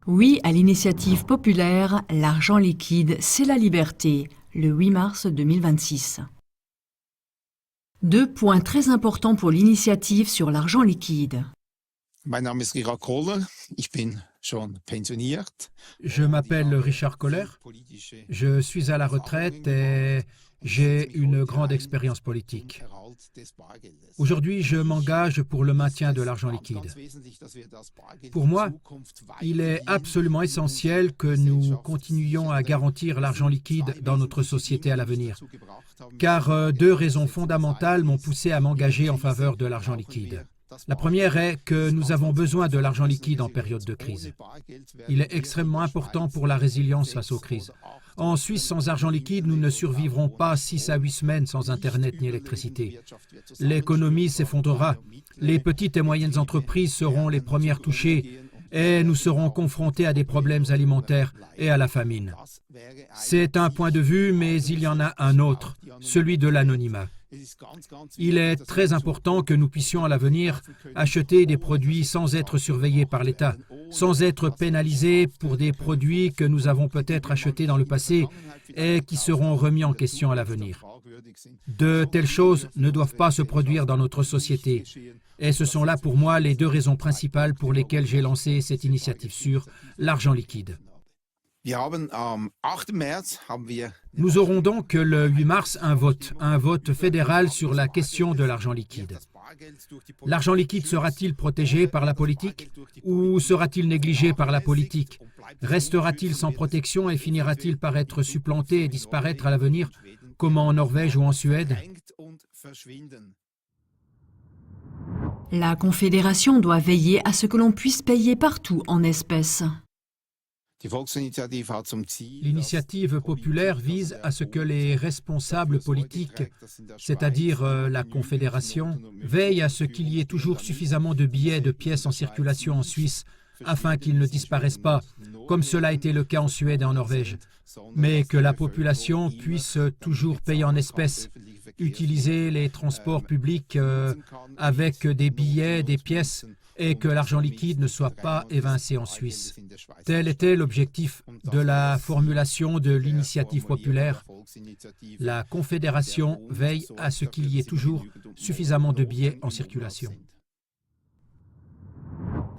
Oui à l'initiative populaire « L'argent liquide, c'est la liberté », le 8 mars 2026. Deux points très importants pour l'initiative sur l'argent liquide. Mein Name ist Richard Kohler, ich bin schon pensioniert. Je m'appelle Richard Kohler, je suis à la retraite et j'ai une grande expérience politique. Aujourd'hui, je m'engage pour le maintien de l'argent liquide. Pour moi, il est absolument essentiel que nous continuions à garantir l'argent liquide dans notre société à l'avenir, car deux raisons fondamentales m'ont poussé à m'engager en faveur de l'argent liquide. La première est que nous avons besoin de l'argent liquide en période de crise. Il est extrêmement important pour la résilience face aux crises. En Suisse, sans argent liquide, nous ne survivrons pas 6 à 8 semaines sans Internet ni électricité. L'économie s'effondrera, les petites et moyennes entreprises seront les premières touchées et nous serons confrontés à des problèmes alimentaires et à la famine. C'est un point de vue, mais il y en a un autre, celui de l'anonymat. Il est très important que nous puissions à l'avenir acheter des produits sans être surveillés par l'État, sans être pénalisés pour des produits que nous avons peut-être achetés dans le passé et qui seront remis en question à l'avenir. De telles choses ne doivent pas se produire dans notre société. Et ce sont là pour moi les deux raisons principales pour lesquelles j'ai lancé cette initiative sur l'argent liquide. Nous aurons donc le 8 mars un vote fédéral sur la question de l'argent liquide. L'argent liquide sera-t-il protégé par la politique ou sera-t-il négligé par la politique? Restera-t-il sans protection et finira-t-il par être supplanté et disparaître à l'avenir, comme en Norvège ou en Suède? La Confédération doit veiller à ce que l'on puisse payer partout en espèces. L'initiative populaire vise à ce que les responsables politiques, c'est-à-dire la Confédération, veillent à ce qu'il y ait toujours suffisamment de billets et de pièces en circulation en Suisse afin qu'ils ne disparaissent pas, comme cela a été le cas en Suède et en Norvège, mais que la population puisse toujours payer en espèces, utiliser les transports publics avec des billets, des pièces, et que l'argent liquide ne soit pas évincé en Suisse. Tel était l'objectif de la formulation de l'initiative populaire. La Confédération veille à ce qu'il y ait toujours suffisamment de billets en circulation.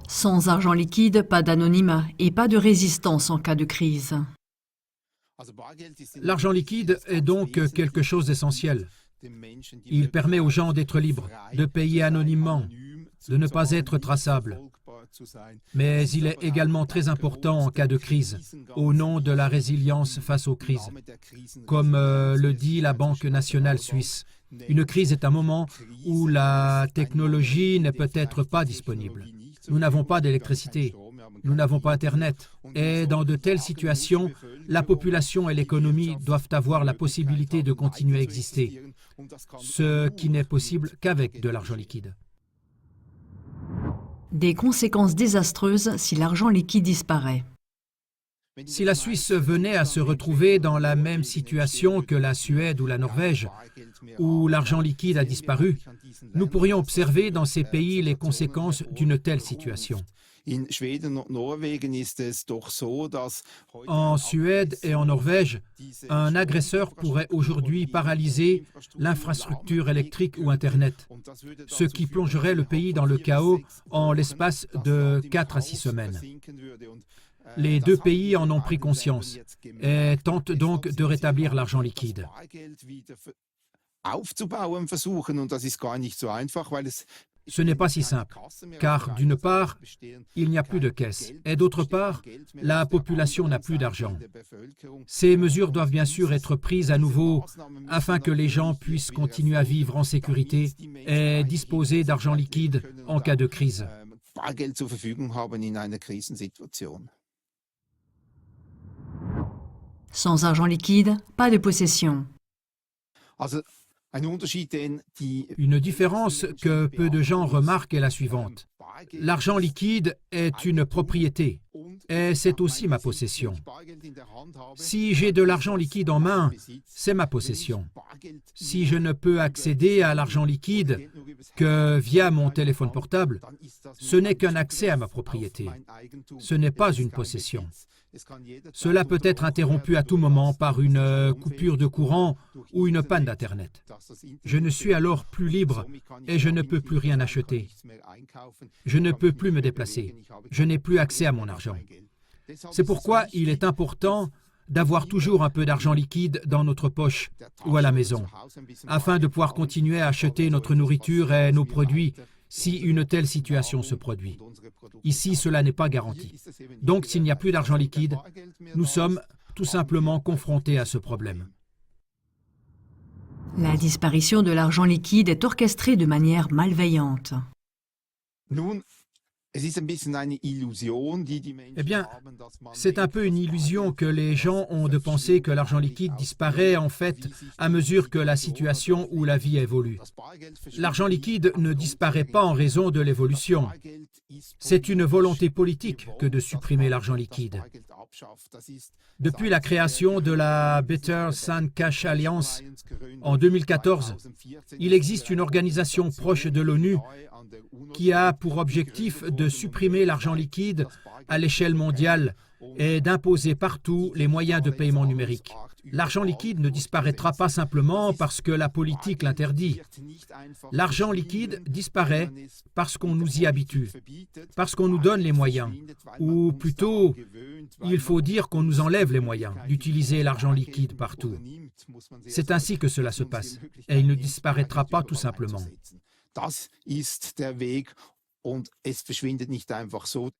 Sans argent liquide, pas d'anonymat et pas de résistance en cas de crise. L'argent liquide est donc quelque chose d'essentiel. Il permet aux gens d'être libres, de payer anonymement, de ne pas être traçables. Mais il est également très important en cas de crise, au nom de la résilience face aux crises. Comme le dit la Banque nationale suisse, une crise est un moment où la technologie n'est peut-être pas disponible. Nous n'avons pas d'électricité, nous n'avons pas Internet. Et dans de telles situations, la population et l'économie doivent avoir la possibilité de continuer à exister, ce qui n'est possible qu'avec de l'argent liquide. Des conséquences désastreuses si l'argent liquide disparaît. Si la Suisse venait à se retrouver dans la même situation que la Suède ou la Norvège, où l'argent liquide a disparu, nous pourrions observer dans ces pays les conséquences d'une telle situation. En Suède et en Norvège, un agresseur pourrait aujourd'hui paralyser l'infrastructure électrique ou Internet, ce qui plongerait le pays dans le chaos en l'espace de 4 à 6 semaines. Les deux pays en ont pris conscience et tentent donc de rétablir l'argent liquide. Ce n'est pas si simple, car d'une part, il n'y a plus de caisse, et d'autre part, la population n'a plus d'argent. Ces mesures doivent bien sûr être prises à nouveau afin que les gens puissent continuer à vivre en sécurité et disposer d'argent liquide en cas de crise. Sans argent liquide, pas de possession. Une différence que peu de gens remarquent est la suivante. L'argent liquide est une propriété et c'est aussi ma possession. Si j'ai de l'argent liquide en main, c'est ma possession. Si je ne peux accéder à l'argent liquide que via mon téléphone portable, ce n'est qu'un accès à ma propriété. Ce n'est pas une possession. Cela peut être interrompu à tout moment par une coupure de courant ou une panne d'Internet. Je ne suis alors plus libre et je ne peux plus rien acheter. Je ne peux plus me déplacer. Je n'ai plus accès à mon argent. C'est pourquoi il est important d'avoir toujours un peu d'argent liquide dans notre poche ou à la maison, afin de pouvoir continuer à acheter notre nourriture et nos produits si une telle situation se produit. Ici, cela n'est pas garanti. Donc, s'il n'y a plus d'argent liquide, nous sommes tout simplement confrontés à ce problème. La disparition de l'argent liquide est orchestrée de manière malveillante. Eh bien, c'est un peu une illusion que les gens ont de penser que l'argent liquide disparaît en fait à mesure que la situation ou la vie évolue. L'argent liquide ne disparaît pas en raison de l'évolution. C'est une volonté politique que de supprimer l'argent liquide. Depuis la création de la Better San Cash Alliance en 2014, il existe une organisation proche de l'ONU qui a pour objectif de supprimer l'argent liquide à l'échelle mondiale et d'imposer partout les moyens de paiement numériques. L'argent liquide ne disparaîtra pas simplement parce que la politique l'interdit. L'argent liquide disparaît parce qu'on nous y habitue, parce qu'on nous donne les moyens, ou plutôt, il faut dire qu'on nous enlève les moyens d'utiliser l'argent liquide partout. C'est ainsi que cela se passe, et il ne disparaîtra pas tout simplement. Das ist der Weg und es verschwindet nicht einfach so.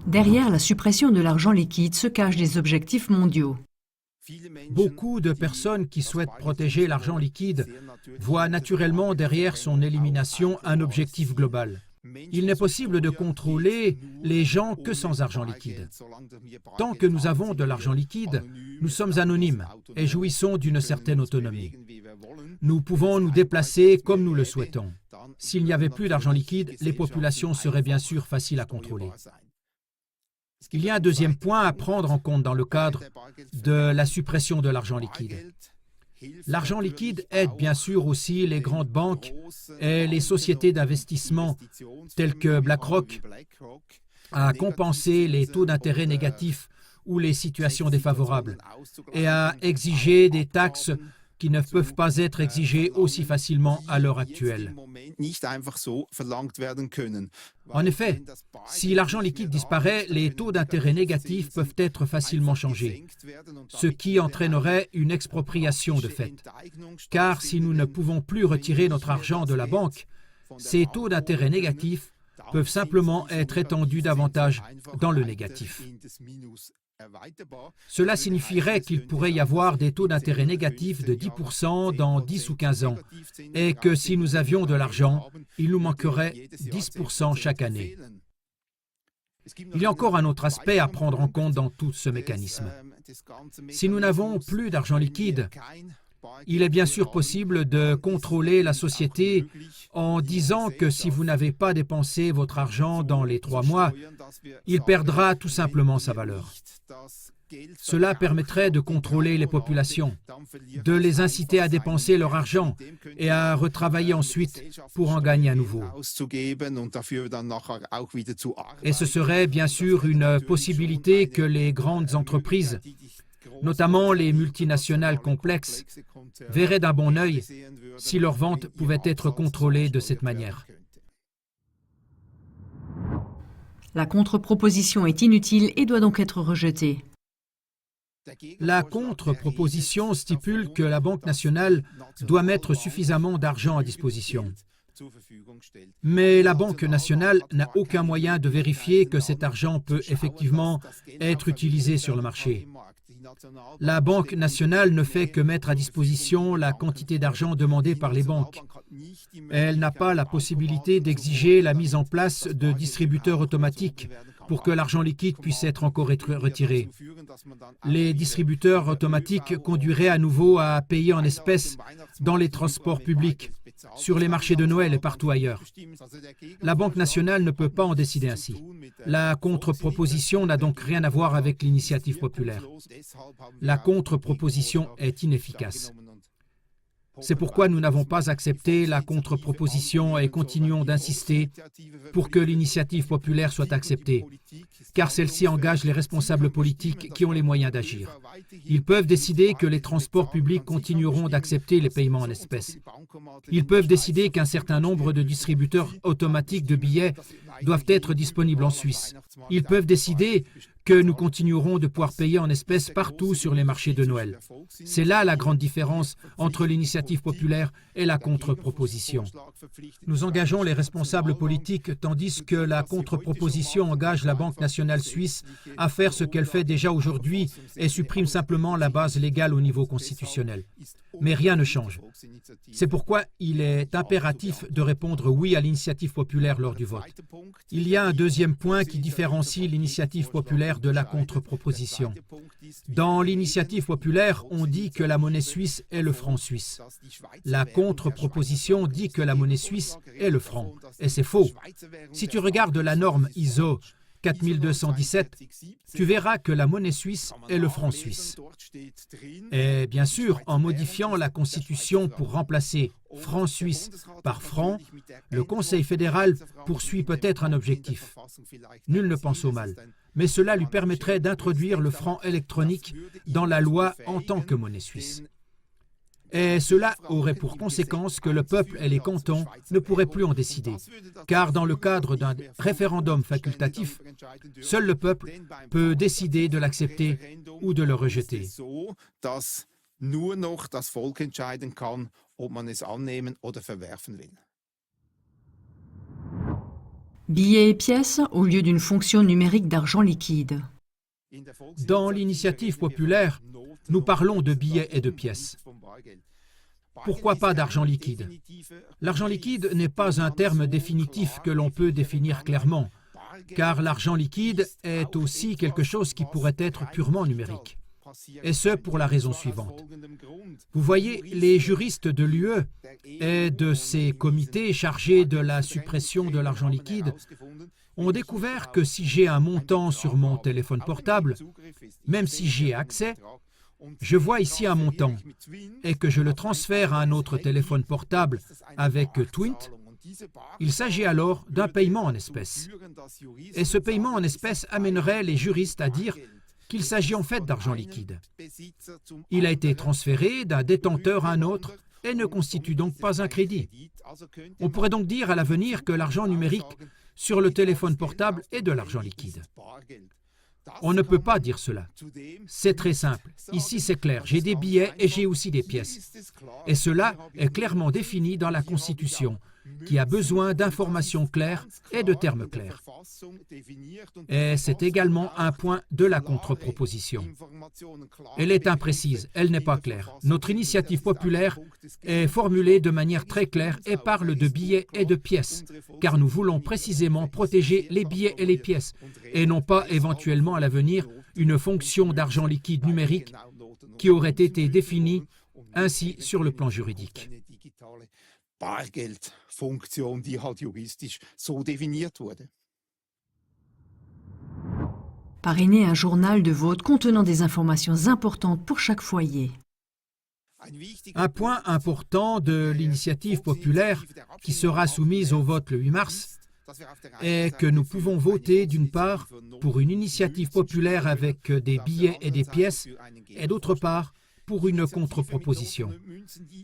Derrière la suppression de l'argent liquide se cachent des objectifs mondiaux. Beaucoup de personnes qui souhaitent protéger l'argent liquide voient naturellement derrière son élimination un objectif global. Il n'est possible de contrôler les gens que sans argent liquide. Tant que nous avons de l'argent liquide, nous sommes anonymes et jouissons d'une certaine autonomie. Nous pouvons nous déplacer comme nous le souhaitons. S'il n'y avait plus d'argent liquide, les populations seraient bien sûr faciles à contrôler. Il y a un deuxième point à prendre en compte dans le cadre de la suppression de l'argent liquide. L'argent liquide aide bien sûr aussi les grandes banques et les sociétés d'investissement telles que BlackRock à compenser les taux d'intérêt négatifs ou les situations défavorables et à exiger des taxes qui ne peuvent pas être exigées aussi facilement à l'heure actuelle. En effet, si l'argent liquide disparaît, les taux d'intérêt négatifs peuvent être facilement changés, ce qui entraînerait une expropriation de fait. Car si nous ne pouvons plus retirer notre argent de la banque, ces taux d'intérêt négatifs peuvent simplement être étendus davantage dans le négatif. Cela signifierait qu'il pourrait y avoir des taux d'intérêt négatifs de 10% dans 10 ou 15 ans et que si nous avions de l'argent, il nous manquerait 10% chaque année. Il y a encore un autre aspect à prendre en compte dans tout ce mécanisme. Si nous n'avons plus d'argent liquide, il est bien sûr possible de contrôler la société en disant que si vous n'avez pas dépensé votre argent dans les 3 mois, il perdra tout simplement sa valeur. Cela permettrait de contrôler les populations, de les inciter à dépenser leur argent et à retravailler ensuite pour en gagner à nouveau. Et ce serait bien sûr une possibilité que les grandes entreprises, notamment les multinationales complexes, verraient d'un bon œil si leurs ventes pouvaient être contrôlées de cette manière. La contre-proposition est inutile et doit donc être rejetée. La contre-proposition stipule que la Banque nationale doit mettre suffisamment d'argent à disposition. Mais la Banque nationale n'a aucun moyen de vérifier que cet argent peut effectivement être utilisé sur le marché. La Banque nationale ne fait que mettre à disposition la quantité d'argent demandée par les banques. Elle n'a pas la possibilité d'exiger la mise en place de distributeurs automatiques pour que l'argent liquide puisse être encore retiré. Les distributeurs automatiques conduiraient à nouveau à payer en espèces dans les transports publics, sur les marchés de Noël et partout ailleurs. La Banque nationale ne peut pas en décider ainsi. La contre-proposition n'a donc rien à voir avec l'initiative populaire. La contre-proposition est inefficace. C'est pourquoi nous n'avons pas accepté la contre-proposition et continuons d'insister pour que l'initiative populaire soit acceptée, car celle-ci engage les responsables politiques qui ont les moyens d'agir. Ils peuvent décider que les transports publics continueront d'accepter les paiements en espèces. Ils peuvent décider qu'un certain nombre de distributeurs automatiques de billets doivent être disponibles en Suisse. Ils peuvent décider que nous continuerons de pouvoir payer en espèces partout sur les marchés de Noël. C'est là la grande différence entre l'initiative populaire et la contre-proposition. Nous engageons les responsables politiques tandis que la contre-proposition engage la Banque nationale suisse à faire ce qu'elle fait déjà aujourd'hui et supprime simplement la base légale au niveau constitutionnel. Mais rien ne change. C'est pourquoi il est impératif de répondre oui à l'initiative populaire lors du vote. Il y a un deuxième point qui différencie l'initiative populaire de la contre-proposition. Dans l'initiative populaire, on dit que la monnaie suisse est le franc suisse. La contre-proposition dit que la monnaie suisse est le franc. Et c'est faux. Si tu regardes la norme ISO 4217, tu verras que la monnaie suisse est le franc suisse. Et bien sûr, en modifiant la Constitution pour remplacer franc suisse par franc, le Conseil fédéral poursuit peut-être un objectif. Nul ne pense au mal. Mais cela lui permettrait d'introduire le franc électronique dans la loi en tant que monnaie suisse. Et cela aurait pour conséquence que le peuple et les cantons ne pourraient plus en décider, car dans le cadre d'un référendum facultatif, seul le peuple peut décider de l'accepter ou de le rejeter. Billets et pièces au lieu d'une fonction numérique d'argent liquide. Dans l'initiative populaire, nous parlons de billets et de pièces. Pourquoi pas d'argent liquide? L'argent liquide n'est pas un terme définitif que l'on peut définir clairement, car l'argent liquide est aussi quelque chose qui pourrait être purement numérique. Et ce, pour la raison suivante. Vous voyez, les juristes de l'UE et de ces comités chargés de la suppression de l'argent liquide ont découvert que si j'ai un montant sur mon téléphone portable, même si j'y ai accès, je vois ici un montant et que je le transfère à un autre téléphone portable avec Twint, il s'agit alors d'un paiement en espèces. Et ce paiement en espèces amènerait les juristes à dire qu'il s'agit en fait d'argent liquide. Il a été transféré d'un détenteur à un autre et ne constitue donc pas un crédit. On pourrait donc dire à l'avenir que l'argent numérique sur le téléphone portable est de l'argent liquide. On ne peut pas dire cela. C'est très simple. Ici, c'est clair. J'ai des billets et j'ai aussi des pièces. Et cela est clairement défini dans la Constitution, qui a besoin d'informations claires et de termes clairs. Et c'est également un point de la contre-proposition. Elle est imprécise, elle n'est pas claire. Notre initiative populaire est formulée de manière très claire et parle de billets et de pièces, car nous voulons précisément protéger les billets et les pièces, et non pas éventuellement à l'avenir une fonction d'argent liquide numérique qui aurait été définie ainsi sur le plan juridique. Bargeldfunktion, die halt juristisch so definiert wurde. Parrainer un journal de vote contenant des informations importantes pour chaque foyer. Un point important de l'initiative populaire qui sera soumise au vote le 8 mars est que nous pouvons voter d'une part pour une initiative populaire avec des billets et des pièces et d'autre part pour une contre-proposition.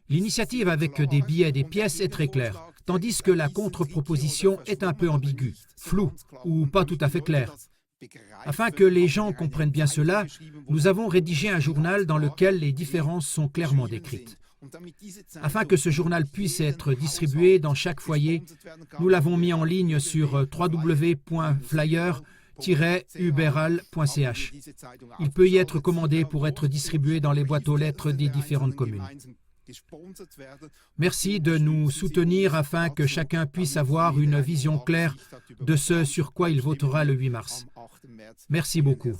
L'initiative avec des billets et des pièces est très claire, tandis que la contre-proposition est un peu ambiguë, floue ou pas tout à fait claire. Afin que les gens comprennent bien cela, nous avons rédigé un journal dans lequel les différences sont clairement décrites. Afin que ce journal puisse être distribué dans chaque foyer, nous l'avons mis en ligne sur www.flyer-uberal.ch. Il peut y être commandé pour être distribué dans les boîtes aux lettres des différentes communes. Merci de nous soutenir afin que chacun puisse avoir une vision claire de ce sur quoi il votera le 8 mars. Merci beaucoup.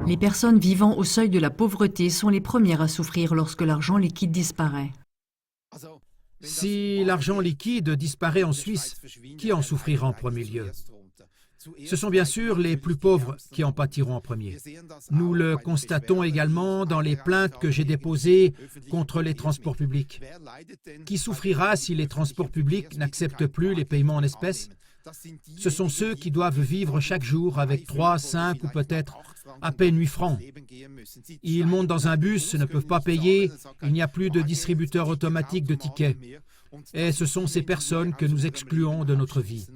Les personnes vivant au seuil de la pauvreté sont les premières à souffrir lorsque l'argent liquide disparaît. Si l'argent liquide disparaît en Suisse, qui en souffrira en premier lieu? Ce sont bien sûr les plus pauvres qui en pâtiront en premier. Nous le constatons également dans les plaintes que j'ai déposées contre les transports publics. Qui souffrira si les transports publics n'acceptent plus les paiements en espèces? Ce sont ceux qui doivent vivre chaque jour avec 3, 5 ou peut-être à peine 8 francs. Ils montent dans un bus, ne peuvent pas payer, il n'y a plus de distributeur automatique de tickets. Et ce sont ces personnes que nous excluons de notre vie.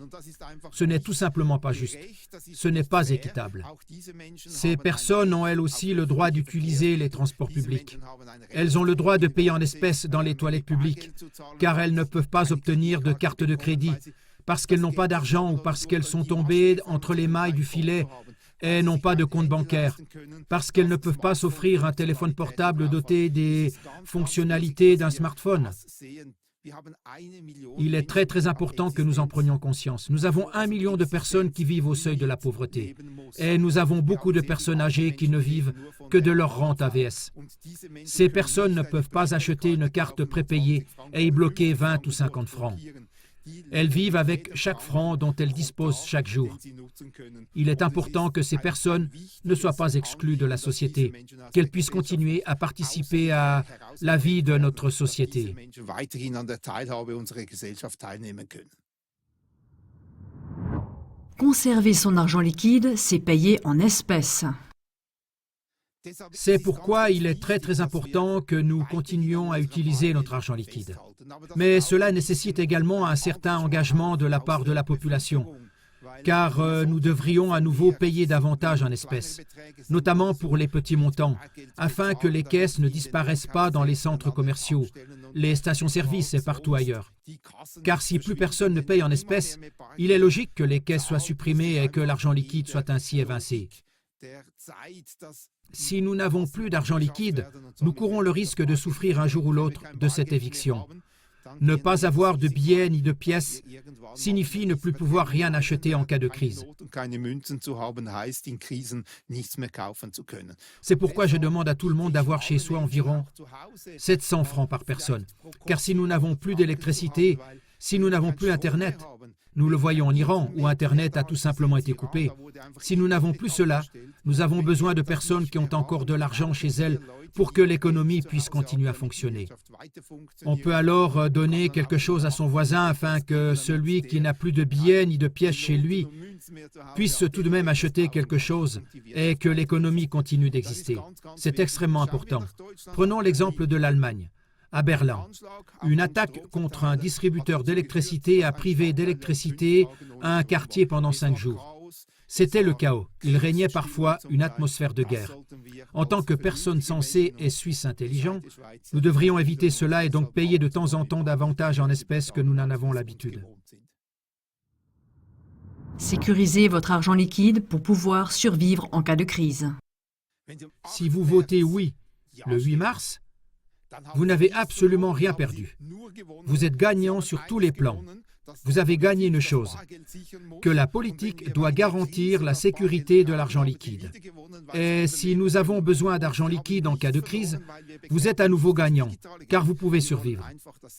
Ce n'est tout simplement pas juste. Ce n'est pas équitable. Ces personnes ont elles aussi le droit d'utiliser les transports publics. Elles ont le droit de payer en espèces dans les toilettes publiques, car elles ne peuvent pas obtenir de carte de crédit, parce qu'elles n'ont pas d'argent ou parce qu'elles sont tombées entre les mailles du filet et n'ont pas de compte bancaire, parce qu'elles ne peuvent pas s'offrir un téléphone portable doté des fonctionnalités d'un smartphone. Il est très très important que nous en prenions conscience. Nous avons 1 million de personnes qui vivent au seuil de la pauvreté et nous avons beaucoup de personnes âgées qui ne vivent que de leur rente AVS. Ces personnes ne peuvent pas acheter une carte prépayée et y bloquer 20 ou 50 francs. Elles vivent avec chaque franc dont elles disposent chaque jour. Il est important que ces personnes ne soient pas exclues de la société, qu'elles puissent continuer à participer à la vie de notre société. Conserver son argent liquide, c'est payer en espèces. C'est pourquoi il est très très important que nous continuions à utiliser notre argent liquide. Mais cela nécessite également un certain engagement de la part de la population, car nous devrions à nouveau payer davantage en espèces, notamment pour les petits montants, afin que les caisses ne disparaissent pas dans les centres commerciaux, les stations-service et partout ailleurs. Car si plus personne ne paye en espèces, il est logique que les caisses soient supprimées et que l'argent liquide soit ainsi évincé. Si nous n'avons plus d'argent liquide, nous courons le risque de souffrir un jour ou l'autre de cette éviction. Ne pas avoir de billets ni de pièces signifie ne plus pouvoir rien acheter en cas de crise. C'est pourquoi je demande à tout le monde d'avoir chez soi environ 700 francs par personne. Car si nous n'avons plus d'électricité, si nous n'avons plus Internet, nous le voyons en Iran, où Internet a tout simplement été coupé. Si nous n'avons plus cela, nous avons besoin de personnes qui ont encore de l'argent chez elles pour que l'économie puisse continuer à fonctionner. On peut alors donner quelque chose à son voisin afin que celui qui n'a plus de billets ni de pièces chez lui puisse tout de même acheter quelque chose et que l'économie continue d'exister. C'est extrêmement important. Prenons l'exemple de l'Allemagne. À Berlin, une attaque contre un distributeur d'électricité a privé d'électricité un quartier pendant 5 jours. C'était le chaos. Il régnait parfois une atmosphère de guerre. En tant que personnes sensées et Suisses intelligents, nous devrions éviter cela et donc payer de temps en temps davantage en espèces que nous n'en avons l'habitude. Sécurisez votre argent liquide pour pouvoir survivre en cas de crise. Si vous votez oui le 8 mars, vous n'avez absolument rien perdu. Vous êtes gagnant sur tous les plans. Vous avez gagné une chose, que la politique doit garantir la sécurité de l'argent liquide. Et si nous avons besoin d'argent liquide en cas de crise, vous êtes à nouveau gagnant, car vous pouvez survivre.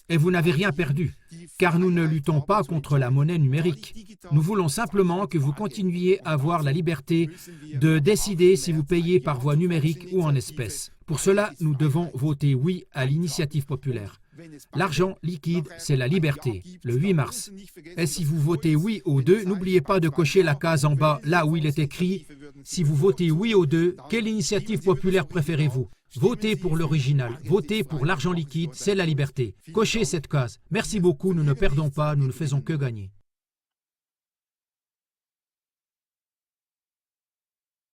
Et vous n'avez rien perdu, car nous ne luttons pas contre la monnaie numérique. Nous voulons simplement que vous continuiez à avoir la liberté de décider si vous payez par voie numérique ou en espèces. Pour cela, nous devons voter oui à l'initiative populaire. L'argent liquide, c'est la liberté, le 8 mars. Et si vous votez oui au 2, n'oubliez pas de cocher la case en bas, là où il est écrit « Si vous votez oui au 2, quelle initiative populaire préférez-vous » Votez pour l'original, votez pour l'argent liquide, c'est la liberté. Cochez cette case. Merci beaucoup, nous ne perdons pas, nous ne faisons que gagner.